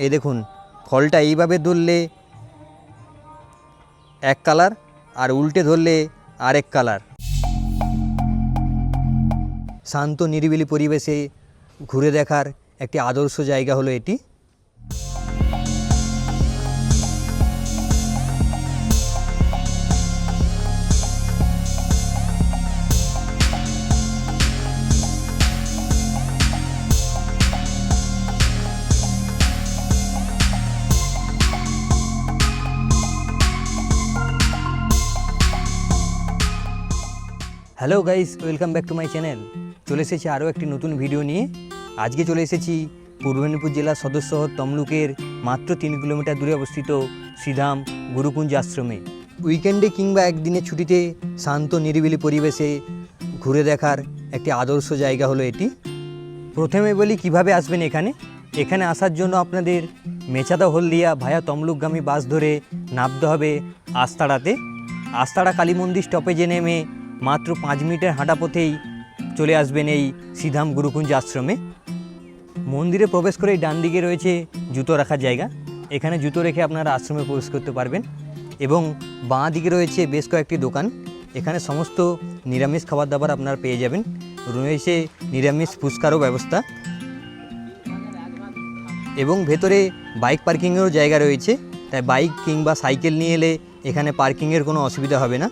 এই দেখুন ফলটা এইভাবে ধরলে এক কালার আর উল্টে ধরলে আরেক কালার। শান্ত নিরিবিলি পরিবেশে ঘুরে দেখার একটি আদর্শ জায়গা হলো এটি। Hello guys, welcome back to my channel. চলে এসেছি আরও একটি নতুন ভিডিও নিয়ে। আজকে চলে এসেছি পূর্ব মেদিনীপুর জেলার সদর শহর তমলুকের মাত্র 3 কিলোমিটার দূরে অবস্থিত শ্রীধাম গুরুকুঞ্জ আশ্রমে। উইকেন্ডে কিংবা একদিনের ছুটিতে শান্ত নিরিবিলি পরিবেশে ঘুরে দেখার একটি আদর্শ জায়গা হলো এটি। প্রথমে বলি কিভাবে আসবেন এখানে। এখানে আসার জন্য আপনাদের মেচাদা হলদিয়া ভায়া তমলুকগামী বাস ধরে নামতে হবে আস্তাড়াতে। আস্তাড়া কালী মন্দির স্টপেজে নেমে মাত্র 5 মিনিটের হাঁটা পথেই চলে আসবেন এই শ্রীধাম গুরুকুঞ্জ আশ্রমে। মন্দিরে প্রবেশ করেই ডান দিকে রয়েছে জুতো রাখার জায়গা। এখানে জুতো রেখে আপনারা আশ্রমে প্রবেশ করতে পারবেন। এবং বাঁ দিকে রয়েছে বেশ কয়েকটি দোকান। এখানে সমস্ত নিরামিষ খাবার দাবার আপনারা পেয়ে যাবেন। রয়েছে নিরামিষ ফুচকারও ব্যবস্থা এবং ভেতরে বাইক পার্কিংয়েরও জায়গা রয়েছে। তাই বাইক কিংবা সাইকেল নিয়ে এলে এখানে পার্কিংয়ের কোনো অসুবিধা হবে না।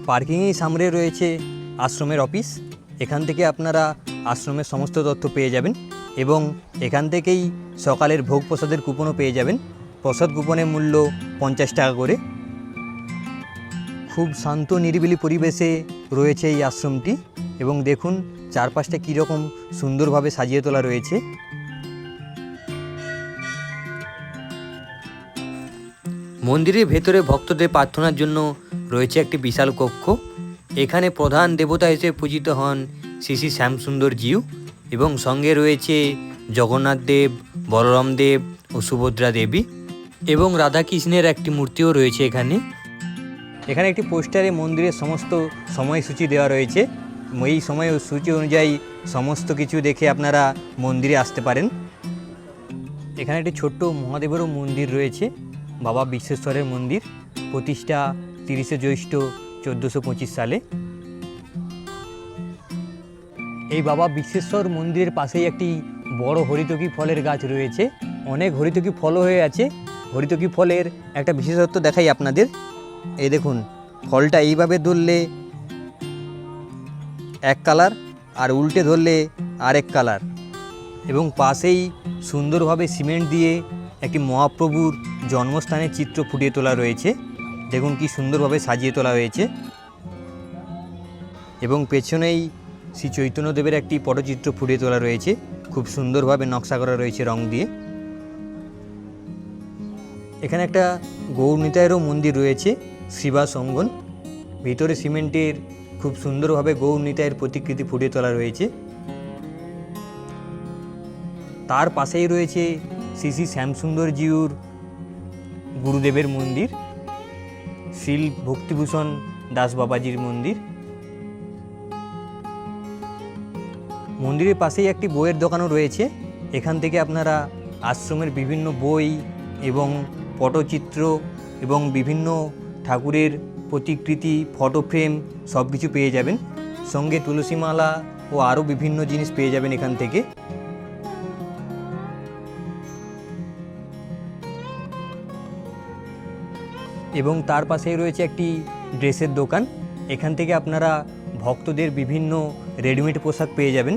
পার্কিংয়ের সামনে রয়েছে আশ্রমের অফিস। এখান থেকে আপনারা আশ্রমের সমস্ত তথ্য পেয়ে যাবেন এবং এখান থেকেই সকালের ভোগ প্রসাদের কুপনও পেয়ে যাবেন। প্রসাদ কুপনের মূল্য 50 টাকা করে। খুব শান্ত নিরিবিলি পরিবেশে রয়েছে এই আশ্রমটি এবং দেখুন চারপাশটা কীরকম সুন্দরভাবে সাজিয়ে তোলা রয়েছে। মন্দিরের ভেতরে ভক্তদের প্রার্থনার জন্য রয়েছে একটি বিশাল কক্ষ। এখানে প্রধান দেবতা হিসেবে পূজিত হন শ্রী শ্রী শ্যামসুন্দর জিউ এবং সঙ্গে রয়েছে জগন্নাথ দেব, বলরাম দেব ও সুভদ্রা দেবী এবং রাধাকৃষ্ণের একটি মূর্তিও রয়েছে এখানে। এখানে একটি পোস্টারে মন্দিরের সমস্ত সময়সূচি দেওয়া রয়েছে। এই সময়সূচি অনুযায়ী সমস্ত কিছু দেখে আপনারা মন্দিরে আসতে পারেন। এখানে একটি ছোট্ট মহাদেবেরও মন্দির রয়েছে, বাবা বিশ্বেশ্বরের মন্দির, প্রতিষ্ঠা 30শে জ্যৈষ্ঠ 1425 সালে। এই বাবা বিশ্বেশ্বর মন্দিরের পাশেই একটি বড় হরিতকি ফলের গাছ রয়েছে। অনেক হরিতকি ফলও হয়ে আছে। হরিতকি ফলের একটা বিশেষত্ব দেখাই আপনাদের। এই দেখুন ফলটা এইভাবে ধরলে এক কালার আর উল্টে ধরলে আরেক কালার। এবং পাশেই সুন্দরভাবে সিমেন্ট দিয়ে একটি মহাপ্রভুর জন্মস্থানের চিত্র ফুটিয়ে তোলা রয়েছে। দেখুন কি সুন্দরভাবে সাজিয়ে তোলা হয়েছে। এবং পেছনেই শ্রী চৈতন্যদেবের একটি পটচিত্র ফুটিয়ে তোলা রয়েছে, খুব সুন্দরভাবে নকশা করা রয়েছে রং দিয়ে। এখানে একটা গৌরনিতায়েরও মন্দির রয়েছে, শিবা অঙ্গন। ভিতরে সিমেন্টের খুব সুন্দরভাবে গৌরনিতায়ের প্রতিকৃতি ফুটিয়ে তোলা রয়েছে। তার পাশেই রয়েছে শ্রী শ্রী শ্যামসুন্দর জিউর গুরুদেবের মন্দির, শিল ভক্তিভূষণ দাস বাবাজির মন্দির। মন্দিরের পাশেই একটি বইয়ের দোকানও রয়েছে। এখান থেকে আপনারা আশ্রমের বিভিন্ন বই এবং পটচিত্র এবং বিভিন্ন ঠাকুরের প্রতিকৃতি, ফটো ফ্রেম সব কিছু পেয়ে যাবেন। সঙ্গে তুলসীমালা ও আরও বিভিন্ন জিনিস পেয়ে যাবেন এখান থেকে। এবং তার পাশেই রয়েছে একটি ড্রেসের দোকান। এখান থেকে আপনারা ভক্তদের বিভিন্ন রেডিমেড পোশাক পেয়ে যাবেন।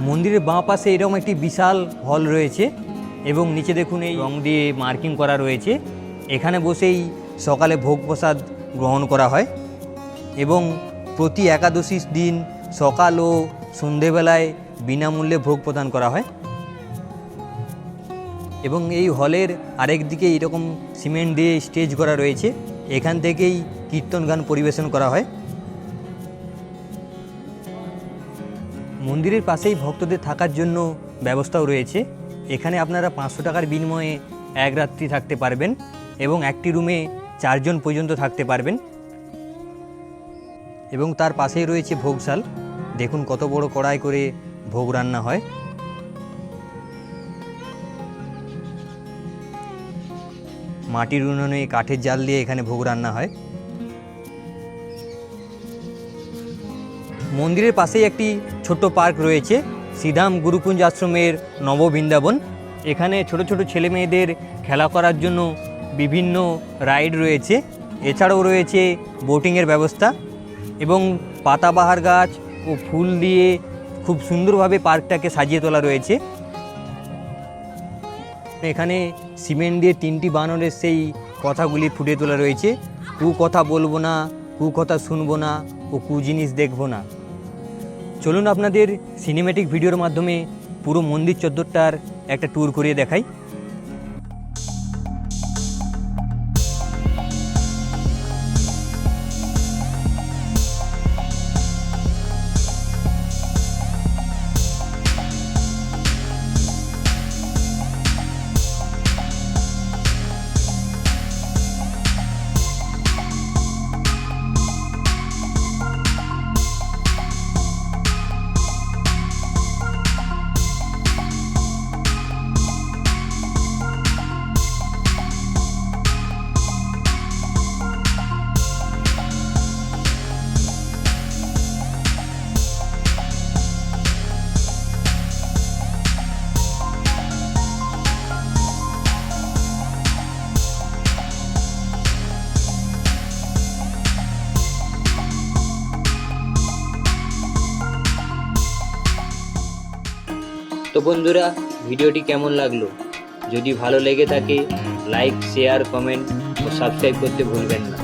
মন্দিরের বাঁ পাশে এরকম একটি বিশাল হল রয়েছে এবং নিচে দেখুন এই রং দিয়ে মার্কিং করা রয়েছে। এখানে বসেই সকালে ভোগ প্রসাদ গ্রহণ করা হয় এবং প্রতি একাদশীর দিন সকাল ও সন্ধেবেলায় বিনামূল্যে ভোগ প্রদান করা হয়। এবং এই হলের আরেক দিকে এরকম সিমেন্ট দিয়ে স্টেজ করা রয়েছে। এখান থেকেই কীর্তন গান পরিবেশন করা হয়। মন্দিরের পাশেই ভক্তদের থাকার জন্য ব্যবস্থাও রয়েছে। এখানে আপনারা 500 টাকার বিনিময়ে এক রাত্রি থাকতে পারবেন এবং একটি রুমে 4 জন পর্যন্ত থাকতে পারবেন। এবং তার পাশেই রয়েছে ভোগশাল। দেখুন কত বড় কড়াই করে ভোগ রান্না হয়। মাটির উনুনে কাঠের জাল দিয়ে এখানে ভোগ রান্না হয়। মন্দিরের পাশেই একটি ছোট্ট পার্ক রয়েছে, শ্রীধাম গুরুকুঞ্জ আশ্রমের নববৃন্দাবন। এখানে ছোট ছোট ছেলে মেয়েদের খেলা করার জন্য বিভিন্ন রাইড রয়েছে। এছাড়াও রয়েছে বোটিংয়ের ব্যবস্থা এবং পাতাবাহার গাছ ও ফুল দিয়ে খুব সুন্দরভাবে পার্কটাকে সাজিয়ে তোলা রয়েছে। এখানে সিমেন্ট দিয়ে 3টি বানরের সেই কথাগুলি ফুটিয়ে তোলা রয়েছে, কু কথা বলবো না, কু কথা শুনবো না ও কু জিনিস দেখবো না। চলুন আপনাদের সিনেম্যাটিক ভিডিওর মাধ্যমে পুরো মন্দির চত্বরটার একটা ট্যুর করিয়ে দেখাই। তো বন্ধুরা, ভিডিওটি কেমন লাগলো? যদি ভালো লেগে থাকে লাইক, শেয়ার, কমেন্ট ও সাবস্ক্রাইব করতে ভুলবেন না।